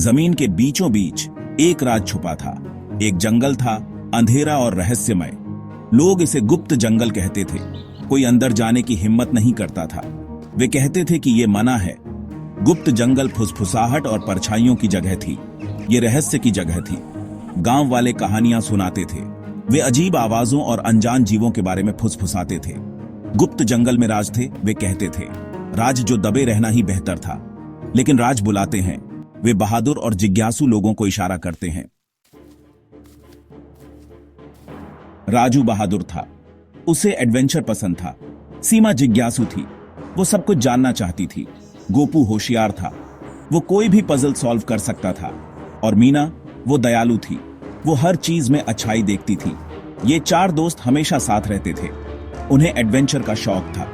जमीन के बीचों बीच एक राज छुपा था। एक जंगल था, अंधेरा और रहस्यमय। लोग इसे गुप्त जंगल कहते थे। कोई अंदर जाने की हिम्मत नहीं करता था। वे कहते थे कि यह मना है। गुप्त जंगल फुसफुसाहट और परछाइयों की जगह थी। ये रहस्य की जगह थी। गांव वाले कहानियां सुनाते थे। वे अजीब आवाजों और अनजान जीवों के बारे में फुसफुसाते थे। गुप्त जंगल में राज थे, वे कहते थे। राज जो दबे रहना ही बेहतर था। लेकिन राज बुलाते हैं। वे बहादुर और जिज्ञासु लोगों को इशारा करते हैं। राजू बहादुर था। उसे एडवेंचर पसंद था। सीमा जिज्ञासु थी। वो सब कुछ जानना चाहती थी। गोपू होशियार था। वो कोई भी पजल सॉल्व कर सकता था। और मीना, वो दयालु थी। वो हर चीज में अच्छाई देखती थी। ये चार दोस्त हमेशा साथ रहते थे। उन्हें एडवेंचर का शौक था।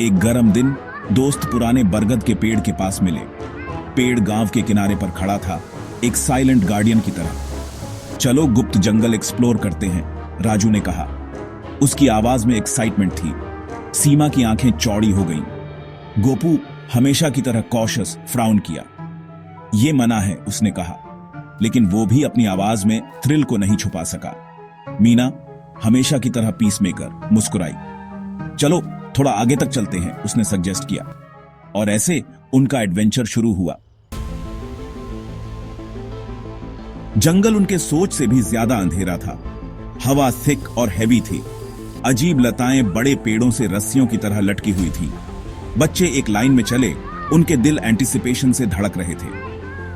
एक गर्म दिन दोस्त पुराने बरगद के पेड़ के पास मिले। पेड़ गांव के किनारे पर खड़ा था, एक साइलेंट गार्डियन की तरह। चलो गुप्त जंगल एक्सप्लोर करते हैं, राजू ने कहा। उसकी आवाज में एक्साइटमेंट थी। सीमा की आंखें चौड़ी हो गईं। गोपू हमेशा की तरह कॉशियस फ्राउन किया। यह मना है, उसने कहा। लेकिन वो भी अपनी आवाज में थ्रिल को नहीं छुपा सका। मीना हमेशा की तरह पीसमेकर मुस्कुराई। चलो थोड़ा आगे तक चलते हैं, उसने सजेस्ट किया। और ऐसे उनका एडवेंचर शुरू हुआ। जंगल उनके सोच से भी ज्यादा अंधेरा था। हवा थिक और हैवी थी। अजीब लताएं बड़े पेड़ों से रस्सियों की तरह लटकी हुई थी। बच्चे एक लाइन में चले। उनके दिल एंटिसिपेशन से धड़क रहे थे।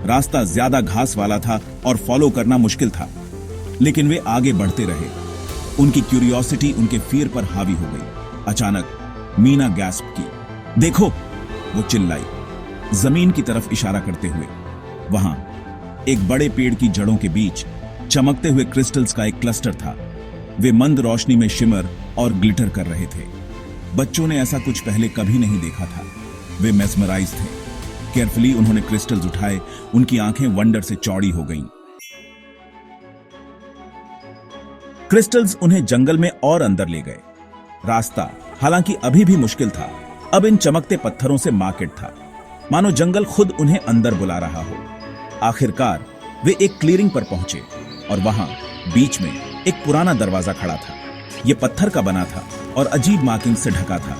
रास्ता ज्यादा घास वाला था और फॉलो करना मुश्किल था। लेकिन वे आगे बढ़ते रहे। उनकी क्यूरियोसिटी उनके फियर पर हावी हो गई। अचानक मीना गैस्प की। देखो, वो चिल्लाई, जमीन की तरफ इशारा करते हुए। वहां एक बड़े पेड़ की जड़ों के बीच चमकते हुए क्रिस्टल्स का एक क्लस्टर था। वे मंद रोशनी में शिमर और ग्लिटर कर रहे थे। बच्चों ने ऐसा कुछ पहले कभी नहीं देखा था। वे मेस्मराइज थे। केयरफुली उन्होंने क्रिस्टल्स उठाए। उनकी आंखें वंडर से चौड़ी हो गईं। क्रिस्टल्स उन्हें जंगल में और अंदर ले गए। रास्ता हालांकि अभी भी मुश्किल था। अब इन चमकते पत्थरों से मार्केट था, मानो जंगल खुद उन्हें अंदर बुला रहा हो। आखिरकार वे एक क्लीयरिंग पर पहुंचे और वहां बीच में एक पुराना दरवाजा खड़ा था। यह पत्थर का बना था और अजीब मार्किंग से ढका था।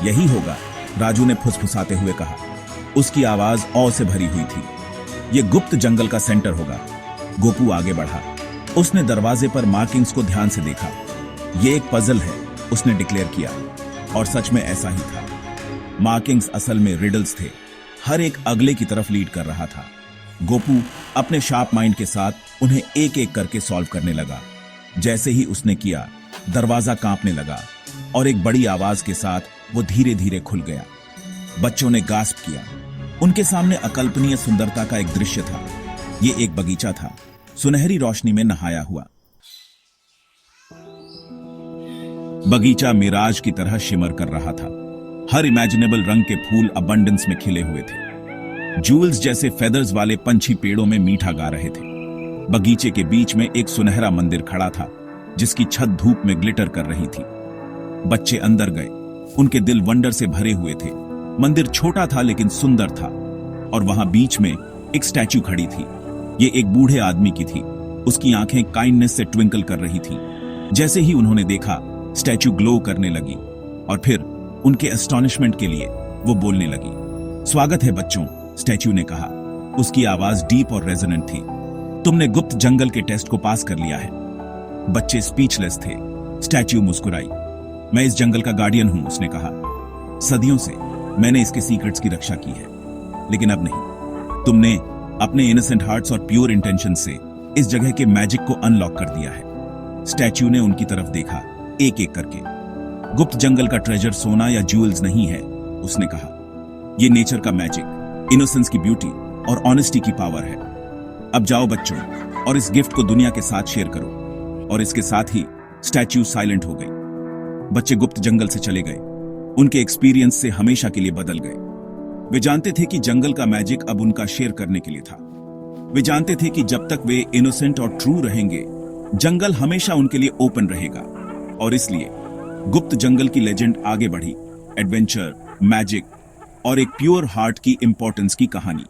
यही होगा, राजू ने फुसफुसाते हुए कहा। उसकी आवाज औ से भरी हुई थी। यह गुप्त जंगल का सेंटर होगा। गोपू आगे बढ़ा। उसने दरवाजे पर मार्किंग्स को ध्यान से देखा। यह एक पजल है, उसने डिक्लेयर किया। और सच में ऐसा ही था। मार्किंग्स असल में रिडल्स थे। हर एक अगले की तरफ लीड कर रहा था। गोपू अपने शार्प माइंड के साथ उन्हें एक एक करके सॉल्व करने लगा। जैसे ही उसने किया, दरवाजा कांपने लगा और एक बड़ी आवाज के साथ वो धीरे धीरे खुल गया। बच्चों ने गास्प किया। उनके सामने अकल्पनीय सुंदरता का एक दृश्य था। ये एक बगीचा था, सुनहरी रोशनी में नहाया हुआ। बगीचा मिराज की तरह शिमर कर रहा था। हर इमेजिनेबल रंग के फूल अबंडेंस में खिले हुए थे। जूल्स जैसे फेदर्स वाले पंछी पेड़ों में मीठा गा रहे थे। बगीचे के बीच में एक सुनहरा मंदिर खड़ा था, जिसकी छत धूप में ग्लिटर कर रही थी। बच्चे अंदर गए। उनके दिल वंडर से भरे हुए थे। मंदिर छोटा था लेकिन सुंदर था। और वहां बीच में एक स्टैच्यू खड़ी थी। ये एक बूढ़े आदमी की थी। उसकी आंखें काइंडनेस से ट्विंकल कर रही थी। जैसे ही उन्होंने देखा, स्टैच्यू ग्लो करने लगी और फिर उनके एस्टॉनिशमेंट के लिए वो बोलने लगी। स्वागत है बच्चों, स्टैच्यू ने कहा। उसकी आवाज डीप और रेजोनेंट थी। तुमने गुप्त जंगल के टेस्ट को पास कर लिया है। बच्चे स्पीचलेस थे। स्टैच्यू मुस्कुराई। मैं इस जंगल का गार्डियन हूं, उसने कहा। सदियों से मैंने इसके सीक्रेट्स की रक्षा की है, लेकिन अब नहीं। तुमने अपने इनोसेंट हार्ट्स और प्योर इंटेंशन से इस जगह के मैजिक को अनलॉक कर दिया है। स्टैच्यू ने उनकी तरफ देखा, एक एक करके। गुप्त जंगल का ट्रेजर सोना या ज्यूल्स नहीं है, उसने कहा। यह नेचर का मैजिक, इनोसेंस की ब्यूटी और ऑनेस्टी की पावर है। अब जाओ बच्चों और इस गिफ्ट को दुनिया के साथ शेयर करो। और इसके साथ ही स्टैच्यू साइलेंट हो गई। बच्चे गुप्त जंगल से चले गए। उनके एक्सपीरियंस से हमेशा के लिए बदल गए। वे जानते थे कि जंगल का मैजिक अब उनका शेयर करने के लिए था। वे जानते थे कि जब तक वे इनोसेंट और ट्रू रहेंगे, जंगल हमेशा उनके लिए ओपन रहेगा। और इसलिए गुप्त जंगल की लेजेंड आगे बढ़ी। एडवेंचर, मैजिक और एक प्योर हार्ट की इंपॉर्टेंस की कहानी।